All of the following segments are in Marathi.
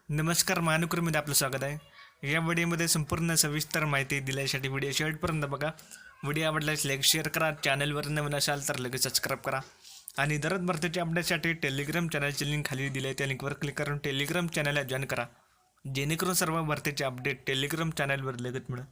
नमस्कार महानुक्रमध्ये आपलं स्वागत आहे। या व्हिडिओमध्ये संपूर्ण सविस्तर माहिती दिल्यासाठी व्हिडिओ शेवटपर्यंत बघा। व्हिडिओ आवडल्यास लाईक शेअर करा, चॅनलवर नवीन असाल तर लगेच सबस्क्राईब करा आणि दररोज भरतीच्या अपडेटसाठी टेलिग्राम चॅनलची लिंक खाली दिली आहे, त्या लिंकवर क्लिक करून टेलिग्राम चॅनलला जॉइन करा, जेणेकरून सर्व भरतीचे अपडेट टेलिग्राम चॅनलवर लगेच मिळेल।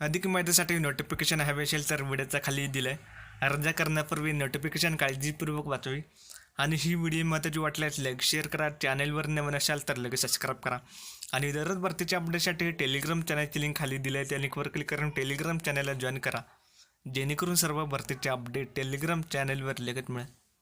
अधिक माहितीसाठी नोटिफिकेशन हवे असेल तर व्हिडिओचा खाली दिलाय। अर्ज करण्यापूर्वी नोटिफिकेशन काळजीपूर्वक वाचावी आणि ही व्हिडिओ महत्त्वाची वाटल्यास लाईक शेअर करा, चॅनलवर नवीन असाल तर लगेच सबस्क्राईब करा आणि दररोज भरतीच्या अपडेटसाठी टेलिग्राम चॅनलची लिंक खाली दिली आहे, त्या लिंकवर क्लिक करून टेलिग्राम चॅनलला जॉइन करा, जेणेकरून सर्व भरतीचे अपडेट टेलिग्राम चॅनलवर लगेच मिळेल।